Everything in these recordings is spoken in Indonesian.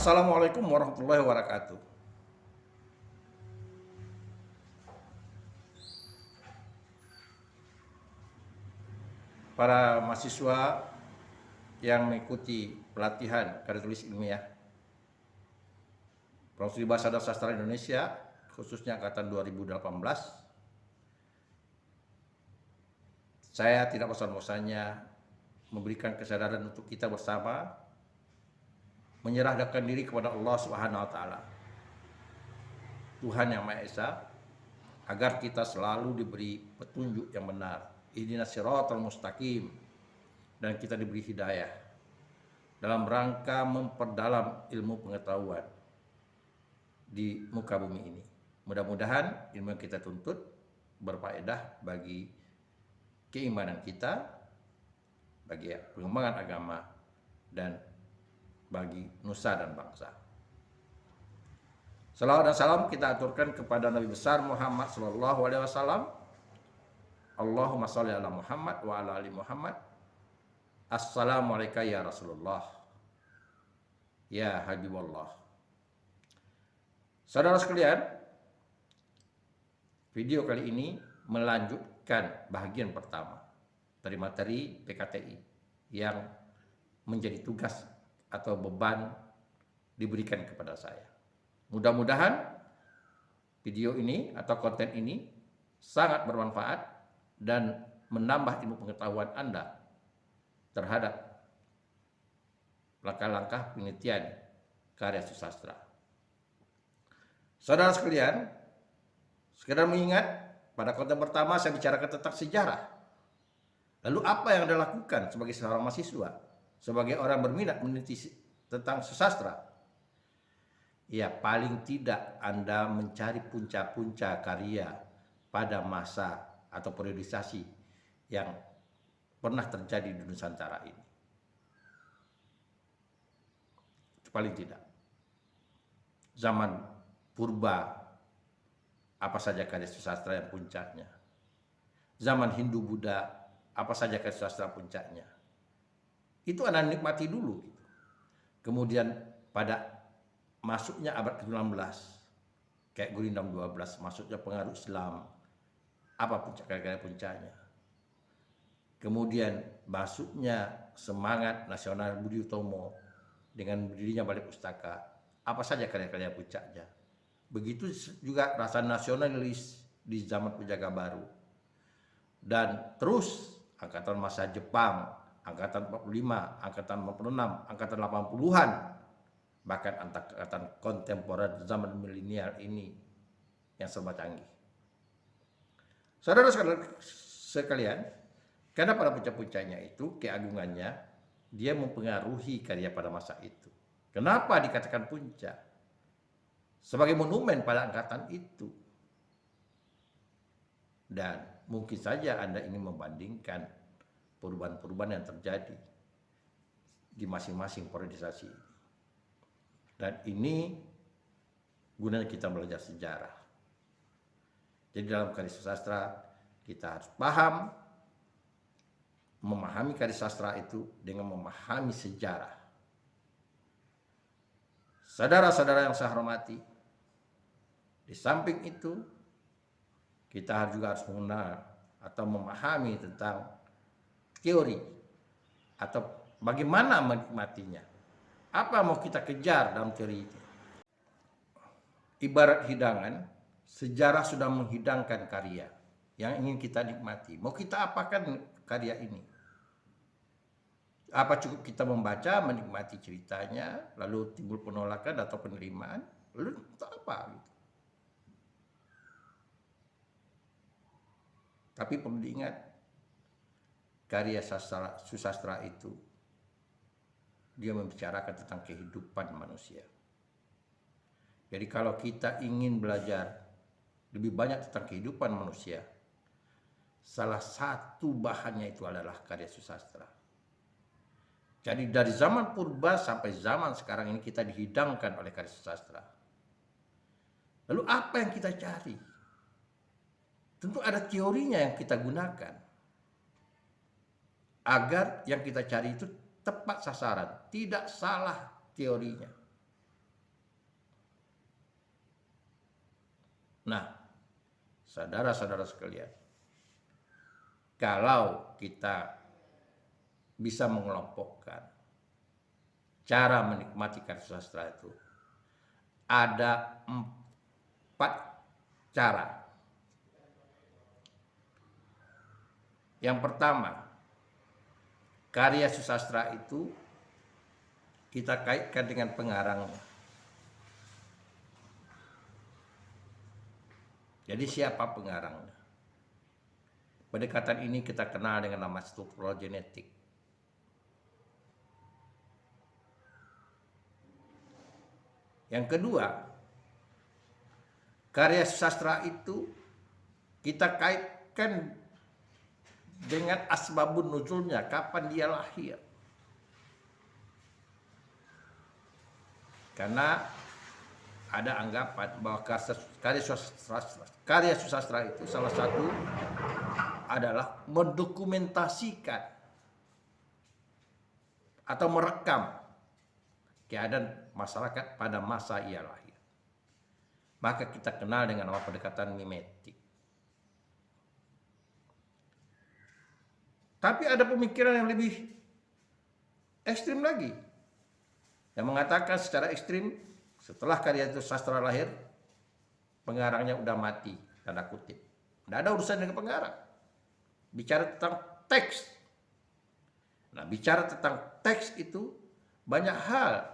Assalamualaikum warahmatullahi wabarakatuh. Para mahasiswa yang mengikuti pelatihan karya tulis ilmiah Promosi Bahasa dan Sastra Indonesia, khususnya angkatan 2018, saya tidak bosan-bosannya memberikan kesadaran untuk kita bersama menyerahkan diri kepada Allah Subhanahu wa taala, Tuhan yang Maha Esa, agar kita selalu diberi petunjuk yang benar, ihdinas siratal mustaqim, dan kita diberi hidayah dalam rangka memperdalam ilmu pengetahuan di muka bumi ini. Mudah-mudahan ilmu yang kita tuntut berfaedah bagi keimanan kita, bagi pengembangan agama, dan bagi nusa dan bangsa. Salawat dan salam kita aturkan kepada Nabi besar Muhammad sallallahu alaihi wasallam. Allahumma sholli ala Muhammad wa ala ali Muhammad. Assalamualaikum ya Rasulullah, ya Habibullah. Saudara sekalian, video kali ini melanjutkan bagian pertama dari materi PKTI yang menjadi tugas atau beban diberikan kepada saya. Mudah-mudahan video ini atau konten ini sangat bermanfaat dan menambah ilmu pengetahuan Anda terhadap langkah-langkah penelitian karya sastra. Saudara sekalian, sekedar mengingat, pada konten pertama saya bicarakan tentang sejarah. Lalu apa yang Anda lakukan sebagai seorang mahasiswa, sebagai orang berminat meneliti tentang sastra? Ya, paling tidak Anda mencari punca-punca karya pada masa atau periodisasi yang pernah terjadi di Nusantara ini. Itu paling tidak. Zaman purba, apa saja karya sastra yang puncaknya. Zaman Hindu-Buddha, apa saja karya sastra puncaknya. Itu Anda nikmati dulu. Kemudian pada masuknya abad ke-19, kayak Gurindam 12, masuknya pengaruh Islam, apa puncak karya puncaknya. Kemudian masuknya semangat nasional Budi Utomo dengan berdirinya Balai Pustaka, apa saja karya-karya puncaknya. Begitu juga rasa nasionalis di zaman Penjaga Baru. Dan terus angkatan masa Jepang, angkatan 45, angkatan 46, angkatan 80-an, bahkan angkatan kontemporer zaman milenial ini yang serba canggih. Saudara sekalian, karena pada puncak-puncaknya itu, keagungannya, dia mempengaruhi karya pada masa itu. Kenapa dikatakan puncak? Sebagai monumen pada angkatan itu. Dan mungkin saja Anda ingin membandingkan perubahan-perubahan yang terjadi di masing-masing periodisasi. Dan ini gunanya kita belajar sejarah. Jadi dalam karya sastra kita harus paham, memahami karya sastra itu dengan memahami sejarah. Saudara-saudara yang saya hormati, di samping itu kita juga harus mengenal atau memahami tentang teori atau bagaimana menikmatinya. Apa mau kita kejar dalam teori itu? Ibarat hidangan, sejarah sudah menghidangkan karya yang ingin kita nikmati. Mau kita apakan karya ini? Apa cukup kita membaca, menikmati ceritanya, lalu timbul penolakan atau penerimaan, lalu untuk apa? Gitu. Tapi perlu diingat, karya sastra itu dia membicarakan tentang kehidupan manusia. Jadi kalau kita ingin belajar lebih banyak tentang kehidupan manusia, salah satu bahannya itu adalah karya sastra. Jadi dari zaman purba sampai zaman sekarang ini kita dihidangkan oleh karya sastra. Lalu apa yang kita cari? Tentu ada teorinya yang kita gunakan agar yang kita cari itu tepat sasaran, tidak salah teorinya. Nah, saudara-saudara sekalian, kalau kita bisa mengelompokkan cara menikmati karya sastra itu, ada 4 cara. Yang pertama, karya sastra itu kita kaitkan dengan pengarangnya. Jadi siapa pengarangnya? Pendekatan ini kita kenal dengan nama struktural genetik. Yang kedua, karya sastra itu kita kaitkan dengan asbabun nuzulnya, kapan dia lahir. Karena ada anggapan bahwa karya sastra itu salah satu adalah mendokumentasikan atau merekam keadaan masyarakat pada masa ia lahir. Maka kita kenal dengan nama pendekatan mimetik. Tapi ada pemikiran yang lebih ekstrim lagi, yang mengatakan secara ekstrim, setelah karya itu sastra lahir, pengarangnya udah mati, tanda kutip. Tidak ada urusan dengan pengarang. Bicara tentang teks. Nah, bicara tentang teks itu banyak hal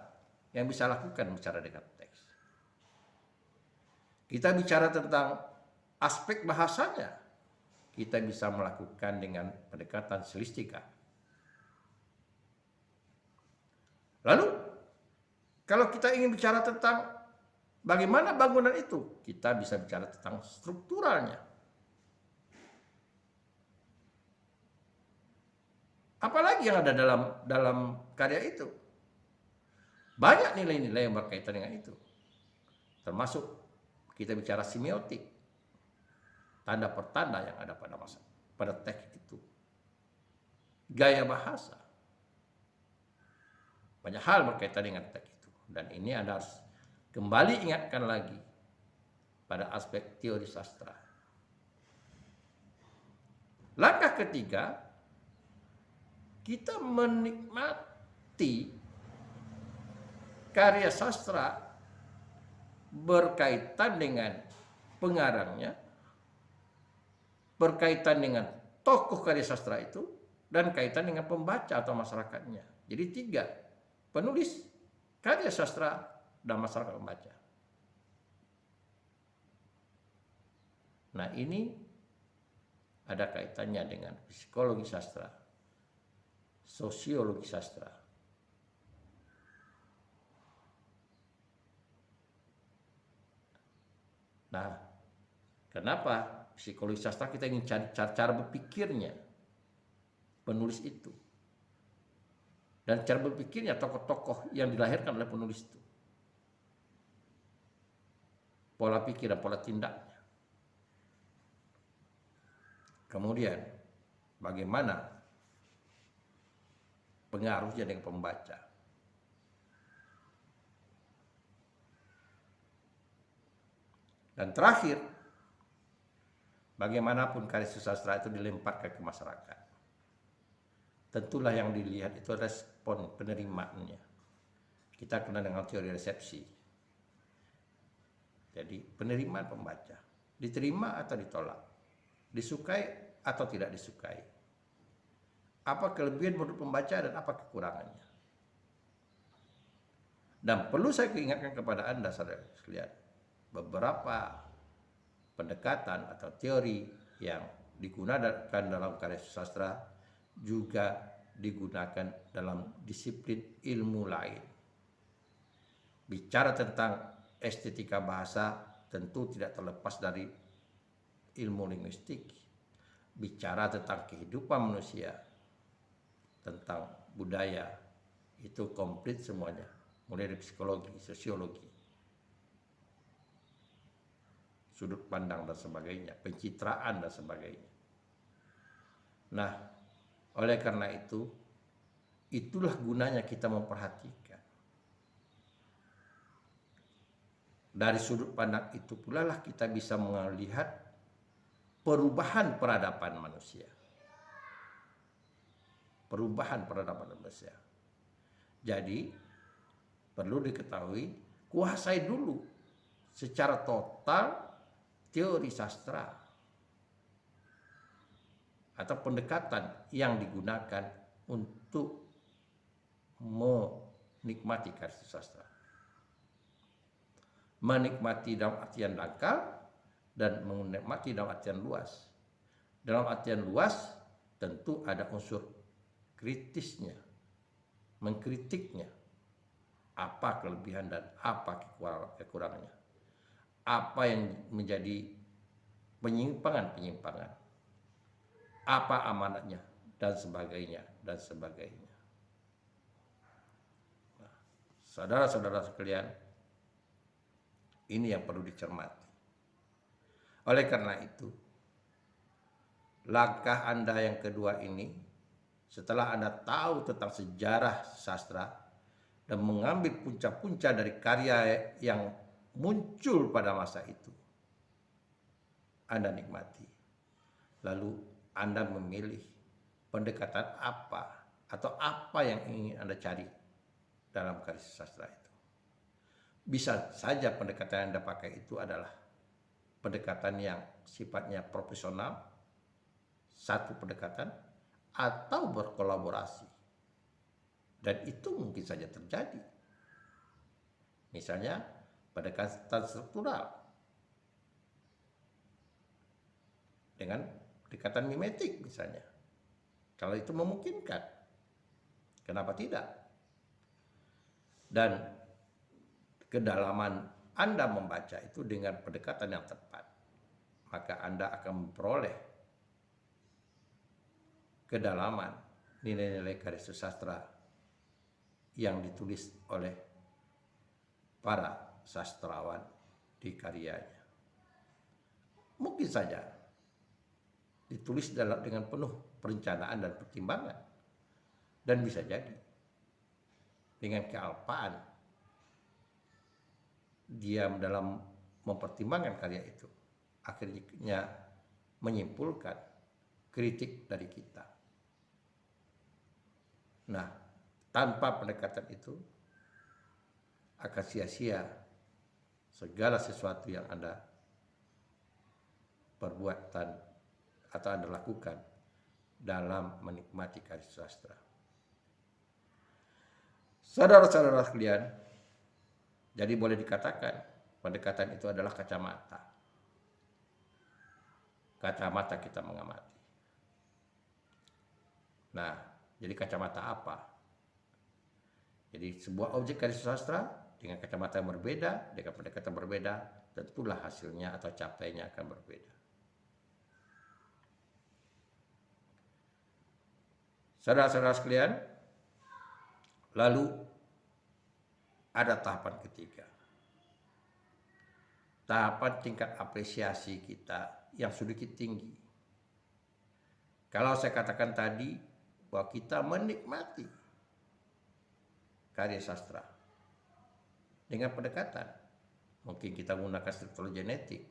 yang bisa lakukan bicara dengan teks. Kita bicara tentang aspek bahasanya, kita bisa melakukan dengan pendekatan stilistika. Lalu, kalau kita ingin bicara tentang bagaimana bangunan itu, kita bisa bicara tentang strukturalnya. Apalagi yang ada dalam karya itu? Banyak nilai-nilai yang berkaitan dengan itu. Termasuk kita bicara semiotik, tanda pertanda yang ada pada teks itu. Gaya bahasa. Banyak hal berkaitan dengan teks itu. Dan ini Anda harus kembali ingatkan lagi pada aspek teori sastra. Langkah ketiga, kita menikmati karya sastra berkaitan dengan pengarangnya, berkaitan dengan tokoh karya sastra itu, dan kaitan dengan pembaca atau masyarakatnya. Jadi 3, penulis, karya sastra, dan masyarakat pembaca. Nah, ini ada kaitannya dengan psikologi sastra, sosiologi sastra. Nah, kenapa psikologi sastra kita ingin cari cara berpikirnya penulis itu, dan cara berpikirnya tokoh-tokoh yang dilahirkan oleh penulis itu, pola pikir dan pola tindaknya. Kemudian bagaimana pengaruhnya dengan pembaca. Dan terakhir, bagaimanapun karya sastra itu dilemparkan ke masyarakat, tentulah yang dilihat itu respon penerimaannya. Kita kenal dengan teori resepsi. Jadi penerimaan pembaca, diterima atau ditolak, disukai atau tidak disukai, apa kelebihan menurut pembaca dan apa kekurangannya. Dan perlu saya ingatkan kepada Anda, saudara sekalian, beberapa pendekatan atau teori yang digunakan dalam karya sastra juga digunakan dalam disiplin ilmu lain. Bicara tentang estetika bahasa tentu tidak terlepas dari ilmu linguistik. Bicara tentang kehidupan manusia, tentang budaya, itu komplit semuanya, mulai dari psikologi, sosiologi, sudut pandang dan sebagainya, pencitraan dan sebagainya. Nah, oleh karena itu, itulah gunanya kita memperhatikan Dari sudut pandang itu pula lah kita bisa melihat perubahan peradaban manusia. Perubahan peradaban manusia. Jadi perlu diketahui, kuasai dulu secara total teori sastra atau pendekatan yang digunakan untuk menikmati karya sastra. Menikmati dalam artian dangkal dan menikmati dalam artian luas. Dalam artian luas tentu ada unsur kritisnya, mengkritiknya, apa kelebihan dan apa kekurangannya, apa yang menjadi penyimpangan-penyimpangan, apa amanatnya, dan sebagainya, dan sebagainya. Nah, saudara-saudara sekalian, ini yang perlu dicermati. Oleh karena itu, langkah Anda yang kedua ini, setelah Anda tahu tentang sejarah sastra dan mengambil punca-punca dari karya yang muncul pada masa itu, Anda nikmati. Lalu Anda memilih pendekatan apa atau apa yang ingin Anda cari dalam karya sastra itu. Bisa saja pendekatan yang Anda pakai itu adalah pendekatan yang sifatnya profesional, satu pendekatan, atau berkolaborasi. Dan itu mungkin saja terjadi. Misalnya pendekatan struktural dengan pendekatan mimetik misalnya. Kalau itu memungkinkan, kenapa tidak? Dan kedalaman Anda membaca itu dengan pendekatan yang tepat, maka Anda akan memperoleh kedalaman nilai-nilai karya sastra yang ditulis oleh para sastrawan di karyanya. Mungkin saja ditulis dengan penuh perencanaan dan pertimbangan, dan bisa jadi dengan kealpaan dia dalam mempertimbangkan karya itu, akhirnya menyimpulkan kritik dari kita. Nah, tanpa pendekatan itu akan sia-sia segala sesuatu yang Anda perbuatan atau Anda lakukan dalam menikmati karya sastra. Saudara-saudara sekalian, jadi boleh dikatakan pendekatan itu adalah kacamata. Kacamata kita mengamati. Nah, jadi kacamata apa? Jadi sebuah objek karya sastra dengan kacamata yang berbeda, dengan pendekatan berbeda, tentulah hasilnya atau capainya akan berbeda. Saudara-saudara sekalian, lalu ada tahapan ketiga. Tahapan tingkat apresiasi kita yang sedikit tinggi. Kalau saya katakan tadi bahwa kita menikmati karya sastra dengan pendekatan, mungkin kita menggunakan struktur genetik.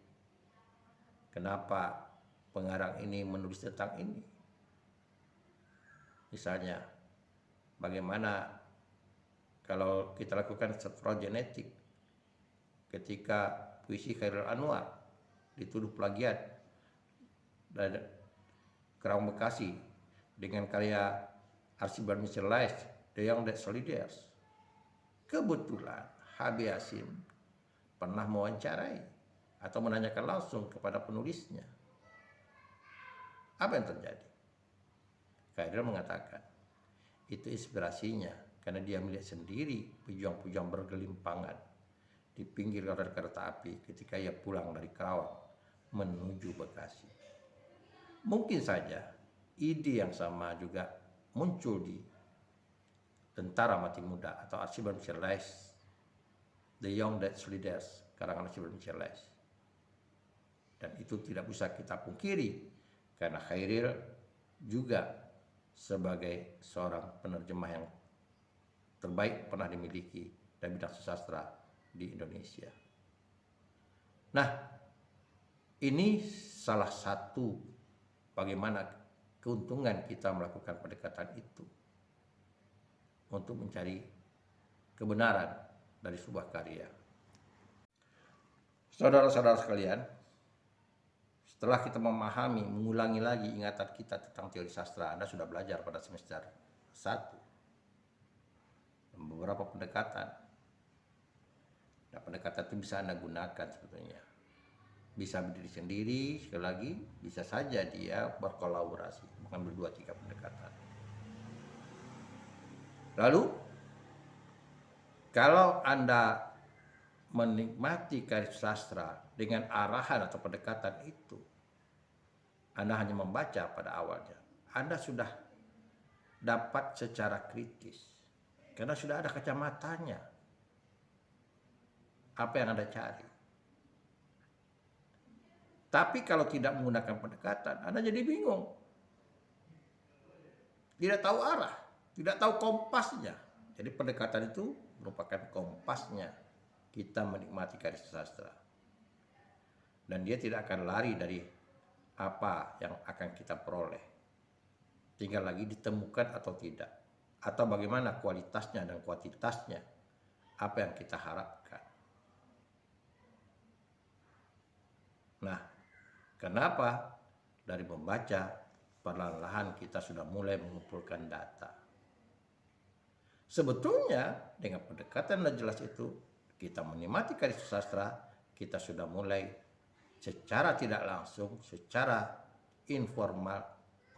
Kenapa pengarang ini menulis tentang ini? Misalnya, bagaimana kalau kita lakukan struktur genetik ketika puisi Chairil Anwar dituduh plagiat dari Kerang Bekasi dengan karya Archibald Michel Leys, The Young Dead Soldiers. Kebetulan H.B. Hasim pernah mewawancarai atau menanyakan langsung kepada penulisnya. Apa yang terjadi? Chairil mengatakan, itu inspirasinya karena dia melihat sendiri pejuang-pejuang bergelimpangan di pinggir kereta api ketika ia pulang dari Karawang menuju Bekasi. Mungkin saja ide yang sama juga muncul di Tentara Mati Muda atau Archibald Michel Leys, The Young Dead Soldiers, karangan Archibald Michel Leys. Dan itu tidak bisa kita pungkiri karena Chairil juga sebagai seorang penerjemah yang terbaik pernah dimiliki dan bidang sastra di Indonesia. Nah, ini salah satu bagaimana keuntungan kita melakukan pendekatan itu untuk mencari kebenaran dari sebuah karya. Saudara-saudara sekalian, setelah kita memahami, mengulangi lagi ingatan kita tentang teori sastra, Anda sudah belajar pada semester 1 beberapa pendekatan. Nah, pendekatan itu bisa Anda gunakan sebetulnya. Bisa berdiri sendiri, sekali lagi, bisa saja dia berkolaborasi, mengambil 2-3 pendekatan. Lalu, kalau Anda menikmati karya sastra dengan arahan atau pendekatan itu, Anda hanya membaca pada awalnya, Anda sudah dapat secara kritis, karena sudah ada kacamatanya apa yang Anda cari. Tapi kalau tidak menggunakan pendekatan, Anda jadi bingung, tidak tahu arah, tidak tahu kompasnya. Jadi pendekatan itu merupakan kompasnya kita menikmati karya sastra. Dan dia tidak akan lari dari apa yang akan kita peroleh. Tinggal lagi ditemukan atau tidak. Atau bagaimana kualitasnya dan kuantitasnya. Apa yang kita harapkan. Nah, kenapa? Dari membaca, perlahan-lahan kita sudah mulai mengumpulkan data. Sebetulnya dengan pendekatan yang jelas itu, kita menikmati karya sastra, kita sudah mulai secara tidak langsung, secara informal,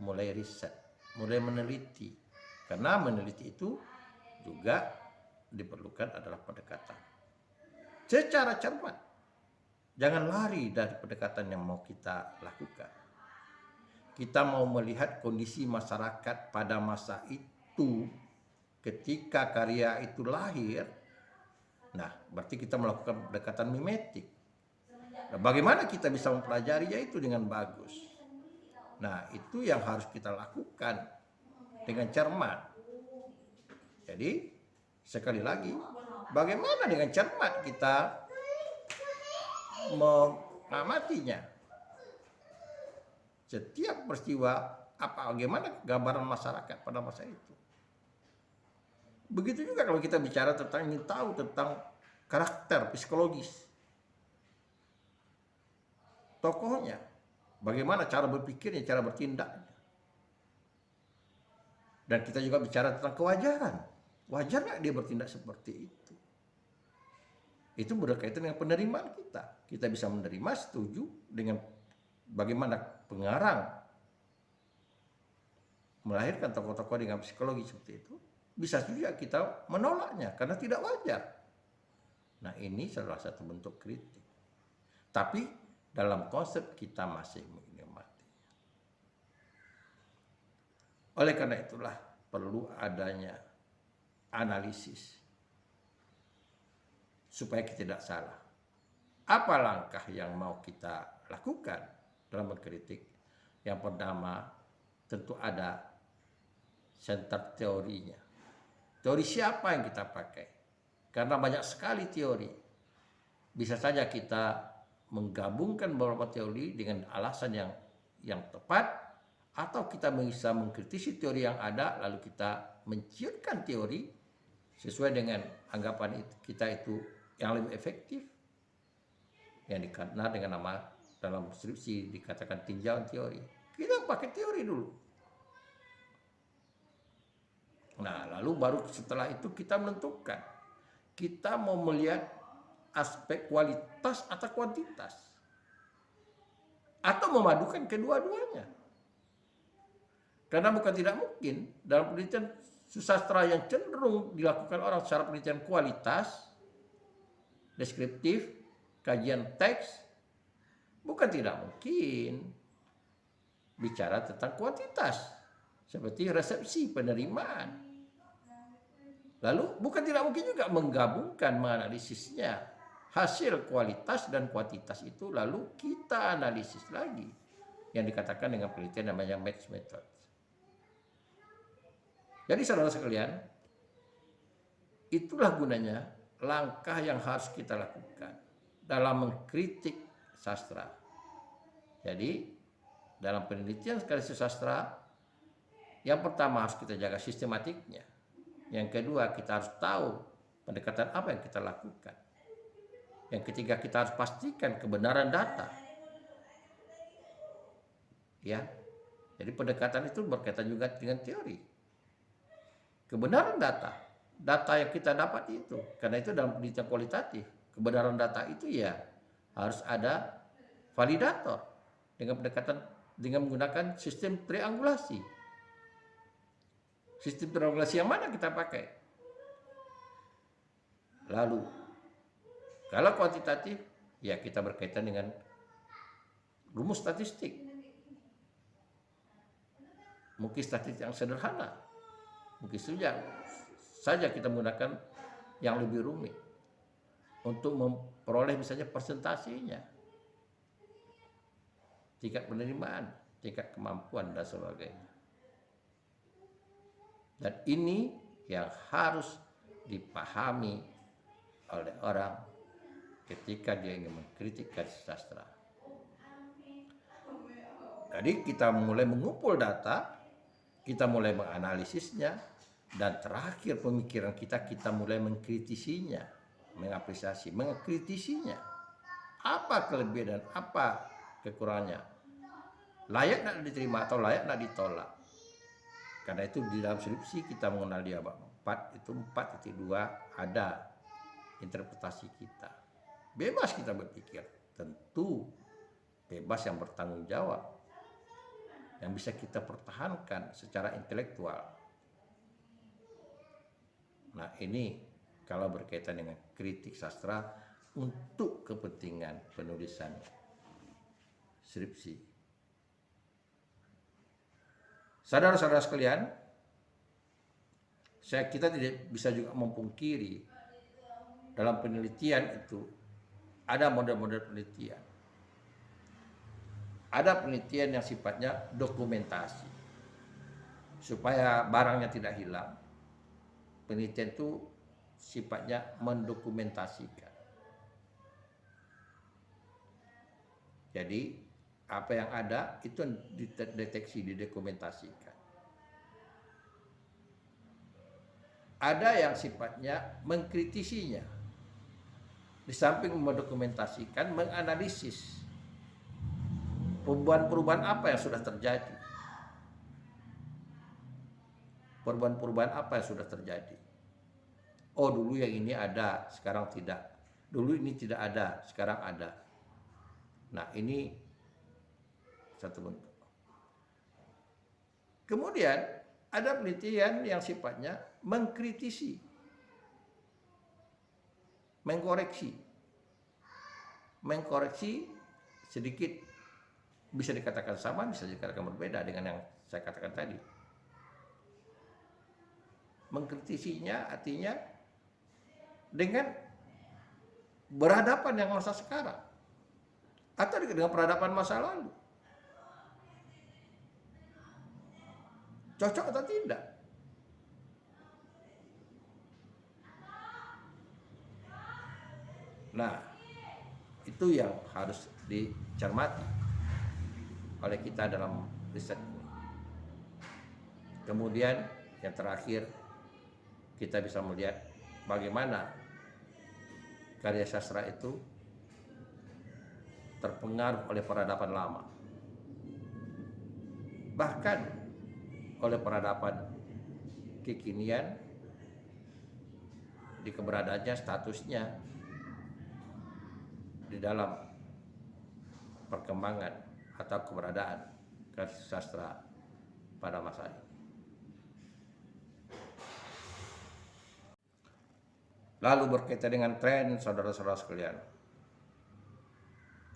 mulai riset, mulai meneliti. Karena meneliti itu juga diperlukan adalah pendekatan. Secara cermat. Jangan lari dari pendekatan yang mau kita lakukan. Kita mau melihat kondisi masyarakat pada masa itu ketika karya itu lahir. Nah, berarti kita melakukan pendekatan mimetik. Nah, bagaimana kita bisa mempelajarinya itu dengan bagus? Nah, itu yang harus kita lakukan dengan cermat. Jadi, sekali lagi, bagaimana dengan cermat kita mengamatinya? Setiap peristiwa, bagaimana gambaran masyarakat pada masa itu. Begitu juga kalau kita bicara tentang, ingin tahu tentang karakter psikologis tokohnya, bagaimana cara berpikirnya, cara bertindaknya. Dan kita juga bicara tentang kewajaran. Wajar nggak dia bertindak seperti itu? Itu berkaitan dengan penerimaan kita. Kita bisa menerima, setuju dengan bagaimana pengarang melahirkan tokoh-tokoh dengan psikologi seperti itu. Bisa juga kita menolaknya karena tidak wajar. Nah, ini salah satu bentuk kritik. Tapi dalam konsep kita masih menikmati. Oleh karena itulah perlu adanya analisis supaya kita tidak salah. Apa langkah yang mau kita lakukan dalam mengkritik? Yang pertama, tentu ada center teorinya. Teori siapa yang kita pakai? Karena banyak sekali teori. Bisa saja kita menggabungkan beberapa teori dengan alasan yang tepat, atau kita bisa mengkritisi teori yang ada, lalu kita menciutkan teori sesuai dengan anggapan kita itu yang lebih efektif, yang dikenal dengan nama dalam skripsi dikatakan tinjauan teori. Kita pakai teori dulu. Nah, lalu baru setelah itu kita menentukan. Kita mau melihat aspek kualitas atau kuantitas. Atau memadukan kedua-duanya. Karena bukan tidak mungkin dalam penelitian sastra yang cenderung dilakukan orang secara penelitian kualitas, deskriptif, kajian teks, bukan tidak mungkin bicara tentang kuantitas. Seperti resepsi, penerimaan. Lalu bukan tidak mungkin juga menggabungkan, menganalisisnya. Hasil kualitas dan kuantitas itu lalu kita analisis lagi. Yang dikatakan dengan penelitian namanya match method. Jadi saudara sekalian, itulah gunanya langkah yang harus kita lakukan dalam mengkritik sastra. Jadi dalam penelitian karya sastra, yang pertama harus kita jaga sistematiknya. Yang kedua, kita harus tahu pendekatan apa yang kita lakukan. Yang ketiga, kita harus pastikan kebenaran data. Ya. Jadi pendekatan itu berkaitan juga dengan teori. Kebenaran data. Data yang kita dapat itu. Karena itu dalam penelitian kualitatif, kebenaran data itu ya harus ada validator dengan pendekatan dengan menggunakan sistem triangulasi. Sistem triangulasi yang mana kita pakai? Lalu, kalau kuantitatif, ya kita berkaitan dengan rumus statistik. Mungkin statistik yang sederhana. Mungkin saja kita menggunakan yang lebih rumit untuk memperoleh misalnya persentasenya, tingkat penerimaan, tingkat kemampuan, dan sebagainya. Dan ini yang harus dipahami oleh orang ketika dia ingin mengkritik karya sastra. Jadi kita mulai mengumpul data, kita mulai menganalisisnya, dan terakhir pemikiran kita mulai mengkritisinya, mengapresiasi, mengkritisinya. Apa kelebihan dan apa kekurangannya? Layak nak diterima atau layak nak ditolak? Karena itu di dalam skripsi kita mengenal dia 4, itu 4.2 ada interpretasi kita. Bebas kita berpikir, tentu bebas yang bertanggung jawab, yang bisa kita pertahankan secara intelektual. Nah ini kalau berkaitan dengan kritik sastra untuk kepentingan penulisan skripsi. Saudara-saudara sekalian, kita tidak bisa juga memungkiri dalam penelitian itu ada model-model penelitian. Ada penelitian yang sifatnya dokumentasi supaya barangnya tidak hilang. Penelitian itu sifatnya mendokumentasikan. Jadi apa yang ada itu dideteksi, didokumentasikan. Ada yang sifatnya mengkritisinya. Di samping mendokumentasikan, menganalisis perubahan-perubahan apa yang sudah terjadi. Perubahan-perubahan apa yang sudah terjadi. Oh, dulu yang ini ada, sekarang tidak. Dulu ini tidak ada, sekarang ada. Nah, ini satu bentuk. Kemudian ada penelitian yang sifatnya mengkritisi, mengkoreksi sedikit, bisa dikatakan sama, bisa dikatakan berbeda dengan yang saya katakan tadi. Mengkritisinya artinya dengan berhadapan dengan masa sekarang atau dengan peradaban masa lalu. Cocok atau tidak? Nah, itu yang harus dicermati oleh kita dalam riset ini. Kemudian yang terakhir, kita bisa melihat bagaimana karya sastra itu terpengaruh oleh peradaban lama, bahkan oleh peradaban kekinian di keberadaannya, statusnya di dalam perkembangan atau keberadaan karya sastra pada masa ini. Lalu berkaitan dengan tren, saudara-saudara sekalian,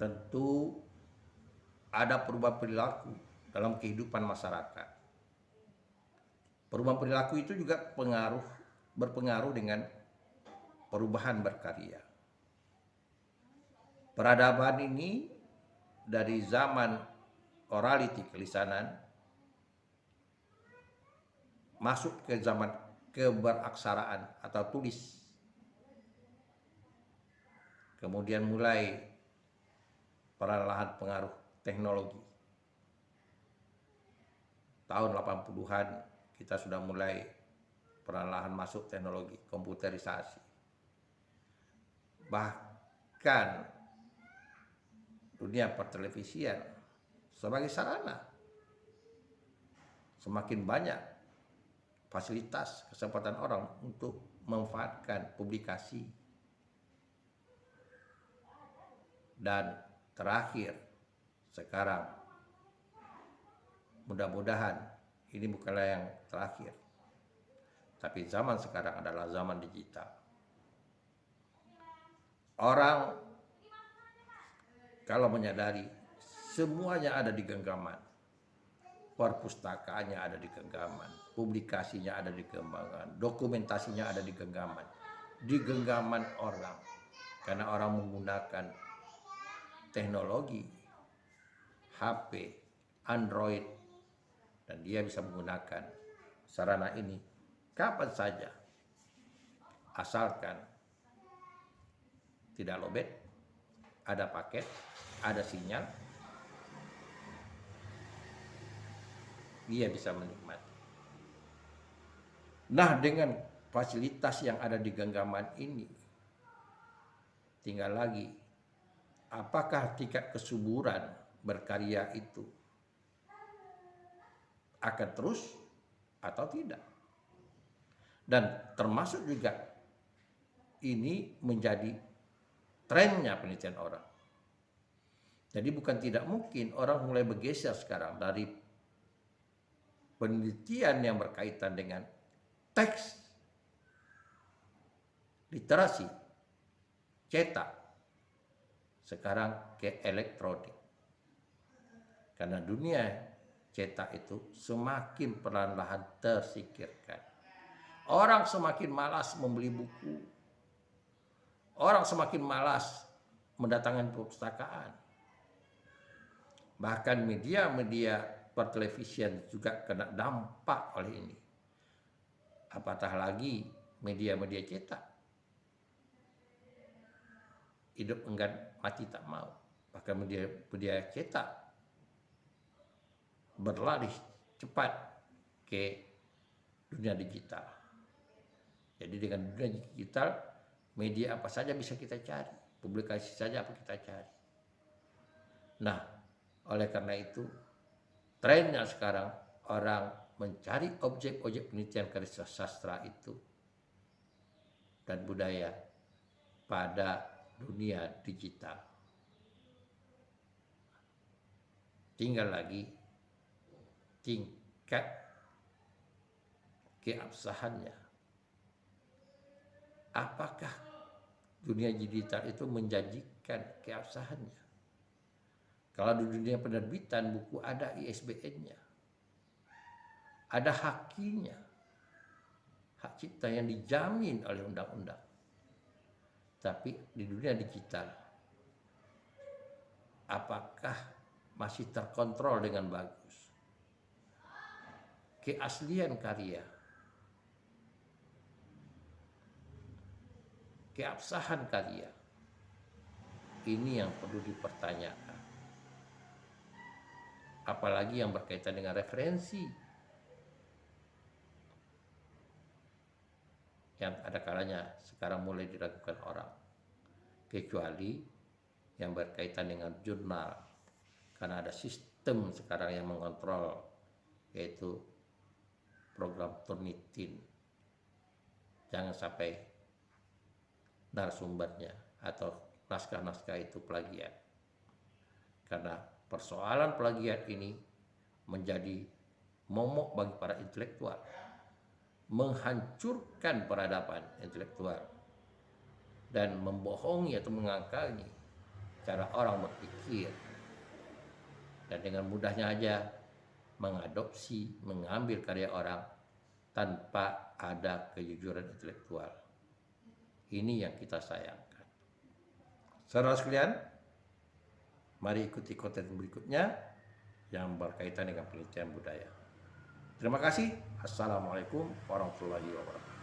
tentu ada perubahan perilaku dalam kehidupan masyarakat. Perubahan perilaku itu juga berpengaruh dengan perubahan berkarya. Peradaban ini dari zaman orality, kelisanan, masuk ke zaman keberaksaraan atau tulis. Kemudian mulai perlahan pengaruh teknologi. Tahun 80-an kita sudah mulai perlahan masuk teknologi komputerisasi. Bahkan dunia pertelevisian sebagai sarana, semakin banyak fasilitas kesempatan orang untuk memanfaatkan publikasi. Dan terakhir, sekarang mudah-mudahan ini bukanlah yang terakhir, tapi zaman sekarang adalah zaman digital. Orang kalau menyadari semuanya ada di genggaman, perpustakaannya ada di genggaman, publikasinya ada di genggaman, dokumentasinya ada di genggaman orang, karena orang menggunakan teknologi HP, Android, dan dia bisa menggunakan sarana ini kapan saja, asalkan tidak lowbat, ada paket, ada sinyal, dia bisa menikmati. Nah, dengan fasilitas yang ada di genggaman ini, tinggal lagi apakah tingkat kesuburan berkarya itu akan terus atau tidak. Dan termasuk juga ini menjadi trennya penelitian orang. Jadi bukan tidak mungkin orang mulai bergeser sekarang dari penelitian yang berkaitan dengan teks, literasi, cetak, sekarang ke elektronik. Karena dunia cetak itu semakin perlahan-lahan tersingkirkan. Orang semakin malas membeli buku. Orang semakin malas mendatangkan perpustakaan. Bahkan media-media pertelevisian juga kena dampak oleh ini. Apatah lagi media-media cetak. Hidup enggan, mati tak mau. Bahkan media cetak berlari cepat ke dunia digital. Jadi dengan dunia digital, media apa saja bisa kita cari, publikasi saja apa kita cari. Nah, oleh karena itu, trennya sekarang orang mencari objek-objek penelitian karya sastra itu dan budaya pada dunia digital. Tinggal lagi tingkat keabsahannya. Apakah dunia digital itu menjanjikan keabsahannya? Kalau di dunia penerbitan buku ada ISBN-nya, ada hakinya, hak cipta yang dijamin oleh undang-undang. Tapi di dunia digital, apakah masih terkontrol dengan bagus? Keaslian karya, keabsahan karya, ini yang perlu dipertanyakan. Apalagi yang berkaitan dengan referensi, yang ada kalanya sekarang mulai dilakukan orang, kecuali yang berkaitan dengan jurnal, karena ada sistem sekarang yang mengontrol, yaitu program Turnitin. Jangan sampai narasumbernya atau naskah-naskah itu plagiat, karena persoalan plagiat ini menjadi momok bagi para intelektual, menghancurkan peradaban intelektual dan membohongi atau mengangkangi cara orang berpikir, dan dengan mudahnya aja mengadopsi, mengambil karya orang tanpa ada kejujuran intelektual. Ini yang kita sayangkan. Saudara sekalian, mari ikuti konten berikutnya yang berkaitan dengan penelitian budaya. Terima kasih. Assalamualaikum warahmatullahi wabarakatuh.